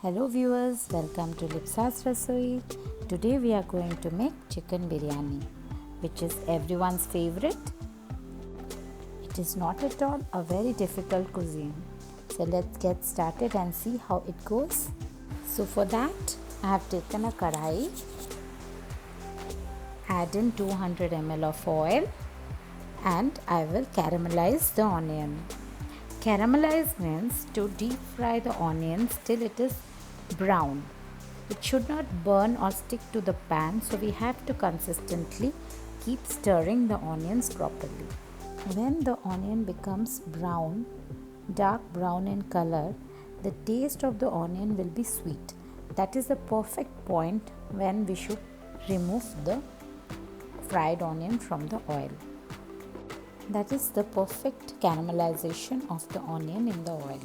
Hello viewers, welcome to Lipsa's Rasoi. Today we are going to make chicken biryani, which is everyone's favorite. It is not at all a very difficult cuisine. So let's get started and see how it goes. So for that, I have taken a kadai, add in 200 ml of oil and I will caramelize the onion. Caramelize means to deep fry the onions till it is brown. It should not burn or stick to the pan, so we have to consistently keep stirring the onions properly. When the onion becomes brown, dark brown in color, the taste of the onion will be sweet. That is the perfect point when we should remove the fried onion from the oil. That is the perfect caramelization of the onion in the oil.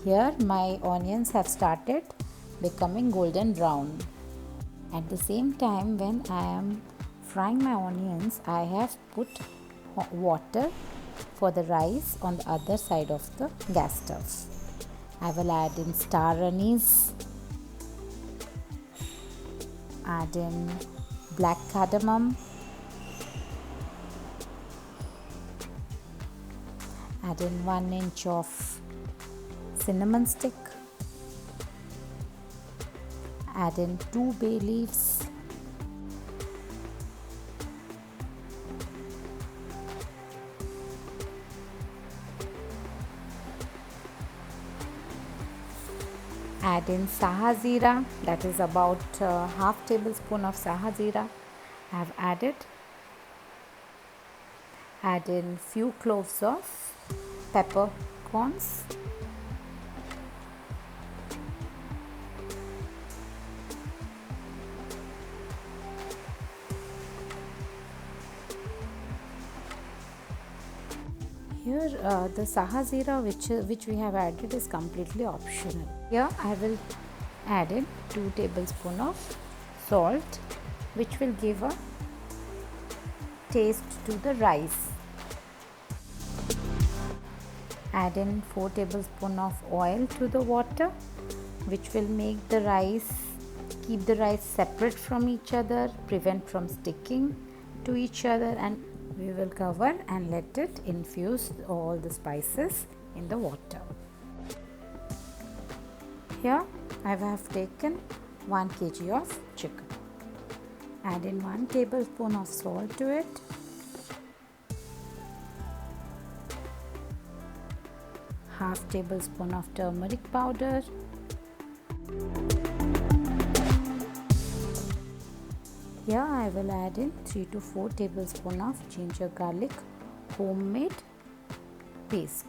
Here my onions have started becoming golden brown. At the same time, when I am frying my onions, I have put water for the rice on the other side of the gas stove. I will add in star anise, add in black cardamom, add in 1 inch of cinnamon stick, add in 2 bay leaves, add in Shah Jeera, that is about half tablespoon of Shah Jeera I have added. Add in few cloves of peppercorns. Here the Shah Jeera which we have added is completely optional. Here I will add in 2 tablespoons of salt, which will give a taste to the rice. Add in 4 tablespoons of oil to the water, which will make the rice, keep the rice separate from each other, prevent from sticking to each other, and we will cover and let it infuse all the spices in the water. Here I have taken 1 kg of chicken. Add in 1 tablespoon of salt to it. Half tablespoon of turmeric powder. Here I will add in 3 to 4 tablespoons of ginger garlic homemade paste.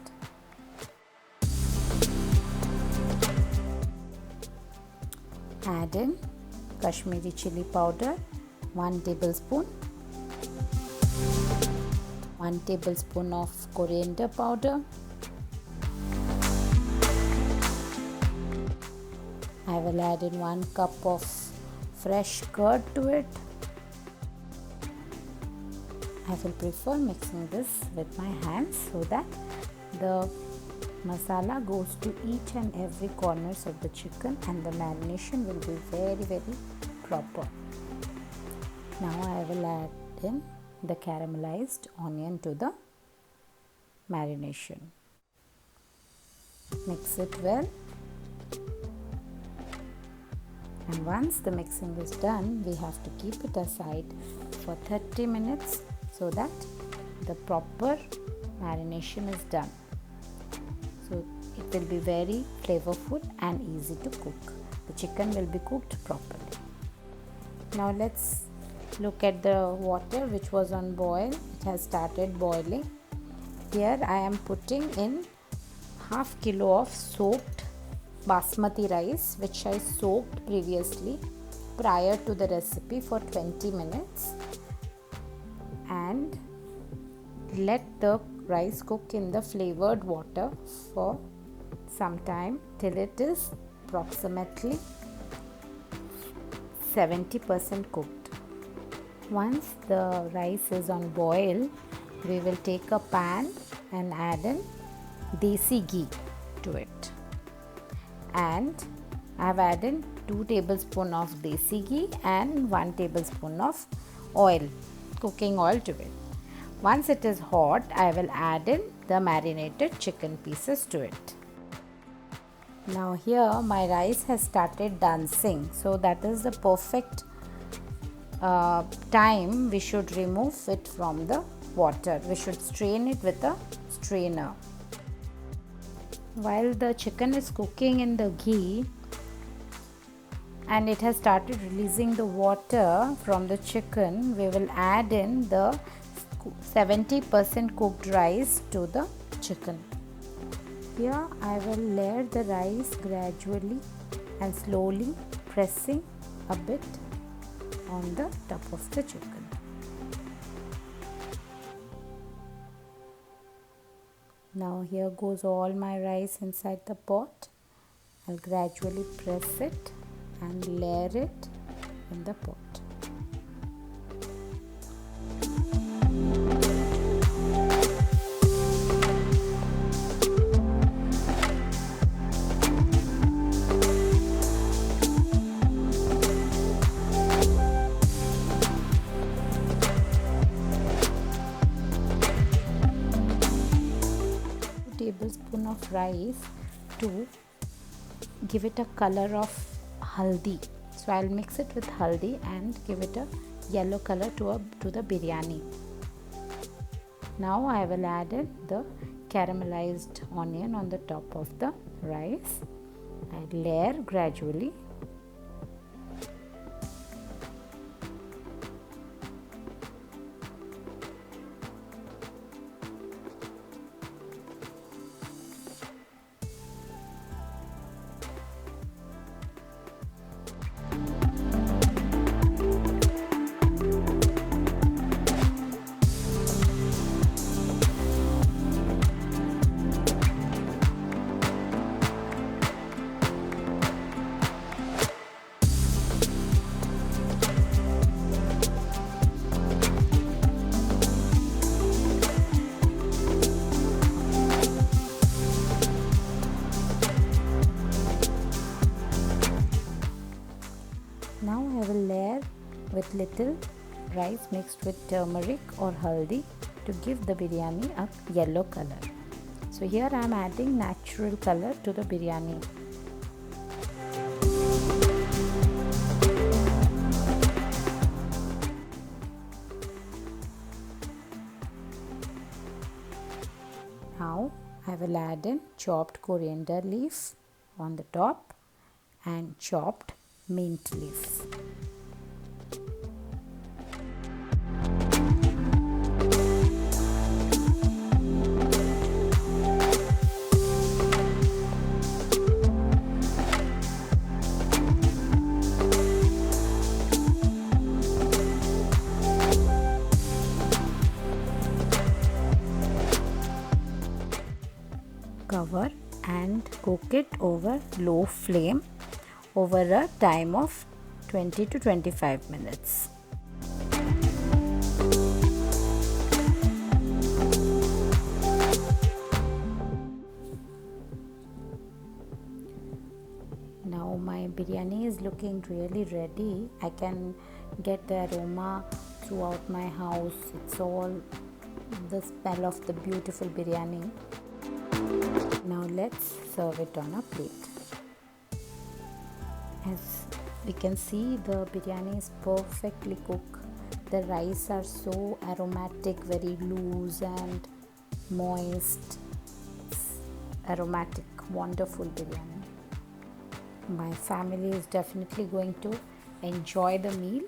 Add in Kashmiri chilli powder 1 tablespoon, 1 tablespoon of coriander powder. I will add in 1 cup of fresh curd to it. I will prefer mixing this with my hands so that the masala goes to each and every corners of the chicken and the marination will be very proper. Now I will add in the caramelized onion to the marination. Mix it well. And once the mixing is done, we have to keep it aside for 30 minutes so that the proper marination is done. So it will be very flavorful and easy to cook. The chicken will be cooked properly. Now let's look at the water which was on boil. It has started boiling. Here I am putting in half kilo of soaked basmati rice, which I soaked previously prior to the recipe for 20 minutes, and let the rice cook in the flavored water for some time till it is approximately 70% cooked. Once the rice is on boil, we will take a pan and add in desi ghee to it. And I have added 2 tablespoons of desi ghee and 1 tablespoon of oil, cooking oil to it. Once it is hot, I will add in the marinated chicken pieces to it. Now here my rice has started dancing, so that is the perfect time we should remove it from the water. We should strain it with a strainer. While the chicken is cooking in the ghee and it has started releasing the water from the chicken, we will add in the 70% cooked rice to the chicken. Here I will layer the rice gradually and slowly, pressing a bit on the top of the chicken. Now here goes all my rice inside the pot. I'll gradually press it and layer it in the pot. 2 tablespoons of rice to give it a color of haldi. So I'll mix it with haldi and give it a yellow color to the biryani. Now I will add in the caramelized onion on the top of the rice. I layer gradually. Now I will layer with little rice mixed with turmeric or haldi to give the biryani a yellow color. So here I am adding natural color to the biryani. Now I will add in chopped coriander leaf on the top and chopped mint leaves. Cover and cook it over low flame over a time of 20 to 25 minutes. Now my biryani is looking really ready. I can get the aroma throughout my house. It's all the smell of the beautiful biryani. Now let's serve it on a plate. As we can see, the biryani is perfectly cooked. The rice are so aromatic, very loose and moist. It's aromatic, wonderful biryani. My family is definitely going to enjoy the meal.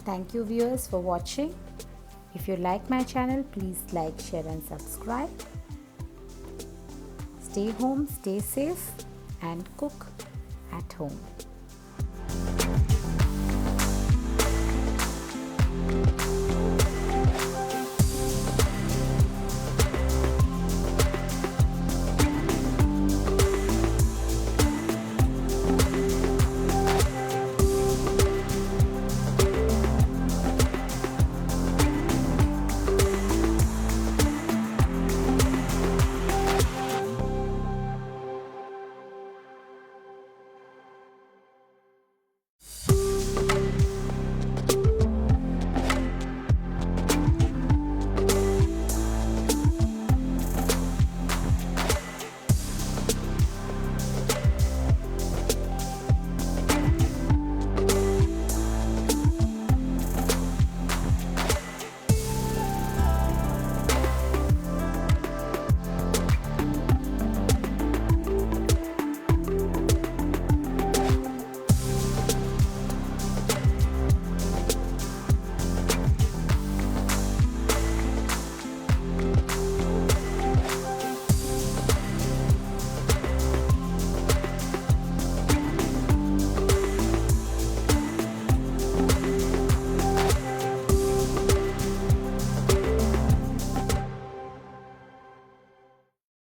Thank you viewers for watching. If you like my channel, please like, share and subscribe. Stay home, stay safe and cook at home.